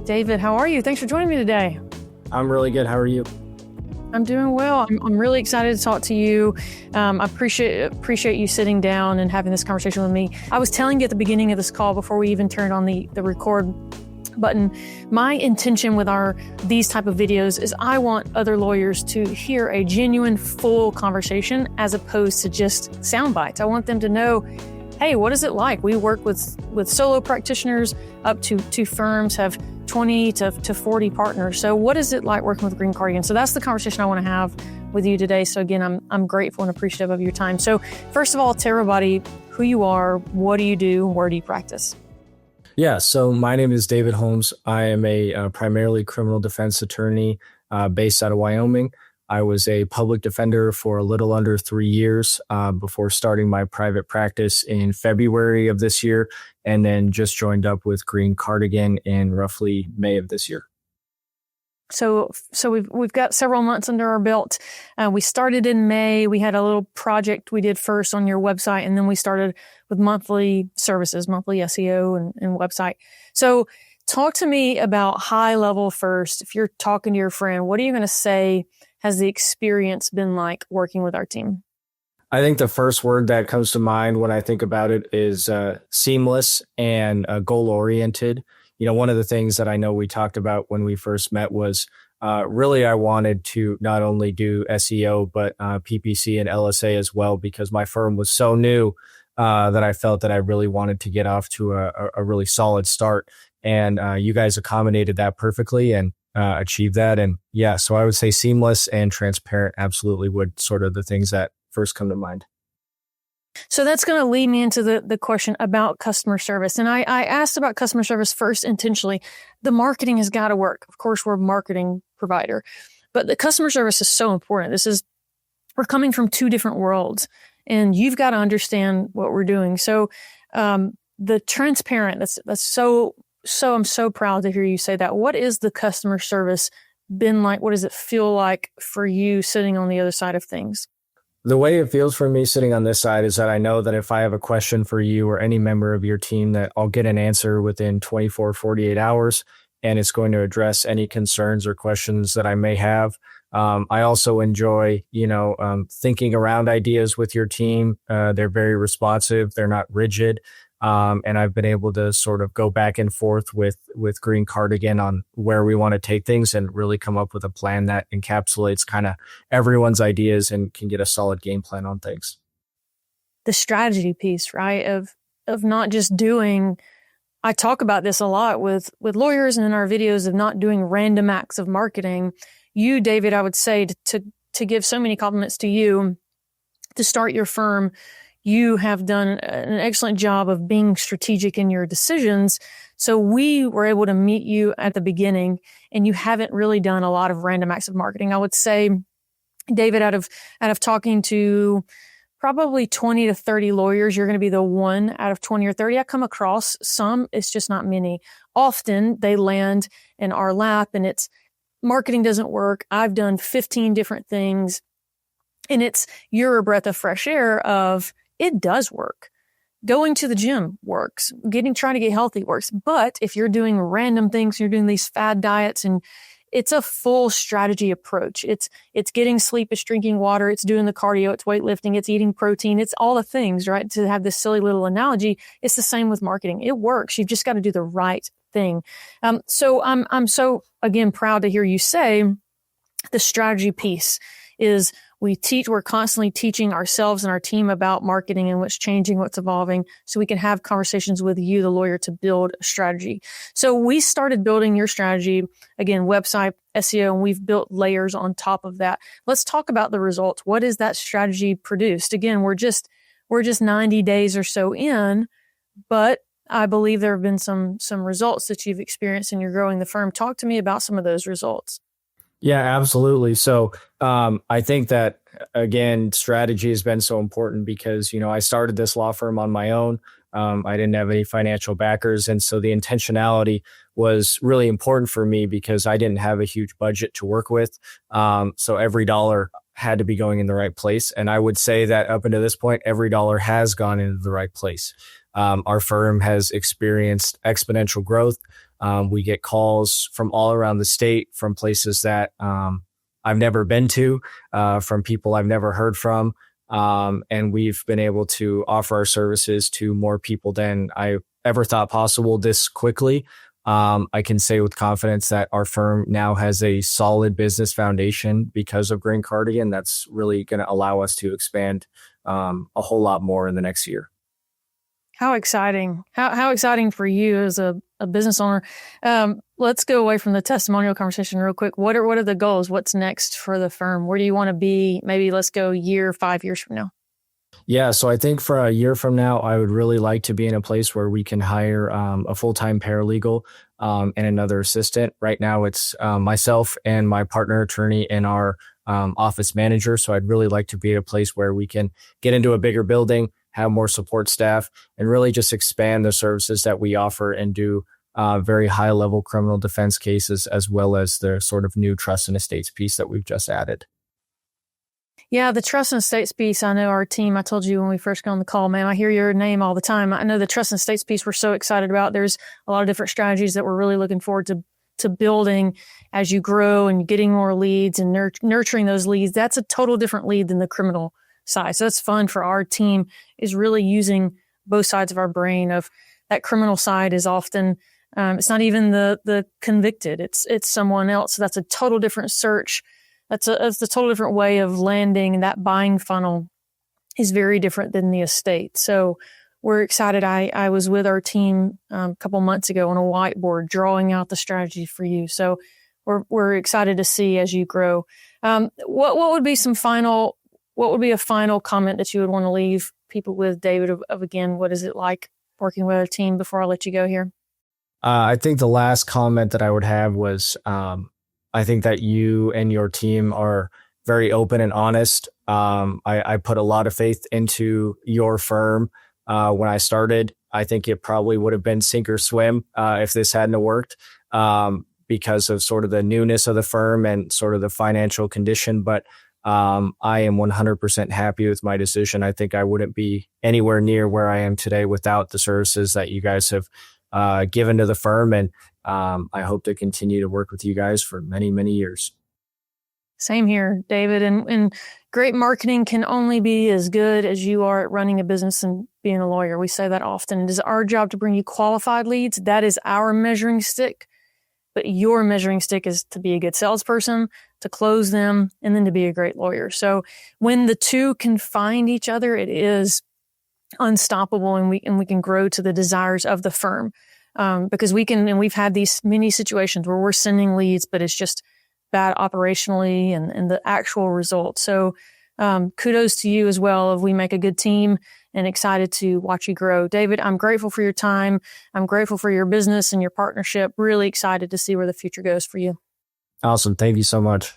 David, how are you? Thanks for joining me today. I'm really good. How are you? I'm doing well. I'm really excited to talk to you. I appreciate you sitting down and having this conversation with me. I was telling you at the beginning of this call before we even turned on the record button, my intention with these type of videos is I want other lawyers to hear a genuine, full conversation as opposed to just sound bites. I want them to know, hey, what is it like? We work with solo practitioners up to firms have 20 to 40 partners. So what is it like working with Green Cardigan? So that's the conversation I want to have with you today. So again, I'm grateful and appreciative of your time. So first of all, tell everybody who you are, what do you do, where do you practice? Yeah, so my name is David Holmes. I am a primarily criminal defense attorney based out of Wyoming. I was a public defender for a little under 3 years before starting my private practice in February of this year, and then just joined up with Green Cardigan in roughly May of this year. So we've got several months under our belt. We started in May. We had a little project we did first on your website, and then we started with monthly services, monthly SEO and website. So talk to me about high level first. If you're talking to your friend, what are you going to say has the experience been like working with our team? I think the first word that comes to mind when I think about it is seamless and goal-oriented. You know, one of the things that I know we talked about when we first met was really I wanted to not only do SEO, but PPC and LSA as well, because my firm was so new that I felt that I really wanted to get off to a really solid start. And you guys accommodated that perfectly and achieved that. And yeah, so I would say seamless and transparent absolutely would sort of the things that first come to mind. So that's going to lead me into the question about customer service. And I asked about customer service first intentionally. The marketing has got to work. Of course, we're a marketing provider, but the customer service is so important. We're coming from two different worlds, and you've got to understand what we're doing. So the transparent, that's so I'm so proud to hear you say that. What is the customer service been like? What does it feel like for you sitting on the other side of things? The way it feels for me sitting on this side is that I know that if I have a question for you or any member of your team, that I'll get an answer within 24, 48 hours, and it's going to address any concerns or questions that I may have. I also enjoy, thinking around ideas with your team. They're very responsive. They're not rigid. And I've been able to sort of go back and forth with Green Cardigan on where we want to take things and really come up with a plan that encapsulates kind of everyone's ideas and can get a solid game plan on things. The strategy piece, right? Of not just doing, I talk about this a lot with lawyers and in our videos of not doing random acts of marketing. You, David, I would say to give so many compliments to you to start your firm. You have done an excellent job of being strategic in your decisions. So we were able to meet you at the beginning, and you haven't really done a lot of random acts of marketing. I would say, David, out of talking to probably 20 to 30 lawyers, you're going to be the one out of 20 or 30. I come across some, it's just not many. Often they land in our lap and it's marketing doesn't work. I've done 15 different things, and you're a breath of fresh air of, it does work. Going to the gym works. Trying to get healthy works. But if you're doing random things, you're doing these fad diets, and it's a full strategy approach. It's getting sleep, it's drinking water, it's doing the cardio, it's weightlifting, it's eating protein, it's all the things, right? To have this silly little analogy, it's the same with marketing. It works. You've just got to do the right thing. So I'm so, again, proud to hear you say the strategy piece is we're constantly teaching ourselves and our team about marketing and what's changing, what's evolving, so we can have conversations with you, the lawyer, to build a strategy. So we started building your strategy, again, website, SEO, and we've built layers on top of that. Let's talk about the results. What is that strategy produced? Again, we're just 90 days or so in, but I believe there have been some results that you've experienced and you're growing the firm. Talk to me about some of those results. Yeah, absolutely. So I think that, again, strategy has been so important because, I started this law firm on my own. I didn't have any financial backers. And so the intentionality was really important for me because I didn't have a huge budget to work with. So every dollar had to be going in the right place. And I would say that up until this point, every dollar has gone into the right place. Our firm has experienced exponential growth. We get calls from all around the state, from places that I've never been to, from people I've never heard from. And we've been able to offer our services to more people than I ever thought possible this quickly. I can say with confidence that our firm now has a solid business foundation because of Green Cardigan. That's really going to allow us to expand a whole lot more in the next year. How exciting. How exciting for you as a business owner. Let's go away from the testimonial conversation real quick. What are the goals? What's next for the firm? Where do you want to be? Maybe let's go 5 years from now. Yeah, so I think for a year from now, I would really like to be in a place where we can hire a full-time paralegal and another assistant. Right now, it's myself and my partner attorney and our office manager. So I'd really like to be at a place where we can get into a bigger building, have more support staff, and really just expand the services that we offer and do very high-level criminal defense cases, as well as the sort of new trust and estates piece that we've just added. Yeah, the trust and estates piece, I know our team, I told you when we first got on the call, man, I hear your name all the time. I know the trust and estates piece we're so excited about. There's a lot of different strategies that we're really looking forward to building as you grow and getting more leads and nurturing those leads. That's a total different lead than the criminal side. So that's fun for our team, is really using both sides of our brain. Of that criminal side is often, it's not even the convicted, it's someone else. So that's a total different search. That's a total different way of landing. That buying funnel is very different than the estate. So we're excited. I was with our team a couple months ago on a whiteboard drawing out the strategy for you. So we're excited to see as you grow. What would be a final comment that you would want to leave people with, David, of again, what is it like working with a team before I let you go here? I think the last comment that I would have was, I think that you and your team are very open and honest. I put a lot of faith into your firm when I started. I think it probably would have been sink or swim if this hadn't worked because of sort of the newness of the firm and sort of the financial condition. But I am 100% happy with my decision. I think I wouldn't be anywhere near where I am today without the services that you guys have given to the firm. And I hope to continue to work with you guys for many, many years. Same here, David. And great marketing can only be as good as you are at running a business and being a lawyer. We say that often. It is our job to bring you qualified leads. That is our measuring stick. But your measuring stick is to be a good salesperson, to close them, and then to be a great lawyer. So when the two can find each other, it is unstoppable, and we can grow to the desires of the firm. Because we can, and we've had these many situations where we're sending leads, but it's just bad operationally and the actual results. So kudos to you as well. If we make a good team, and excited to watch you grow. David, I'm grateful for your time. I'm grateful for your business and your partnership. Really excited to see where the future goes for you. Awesome. Thank you so much.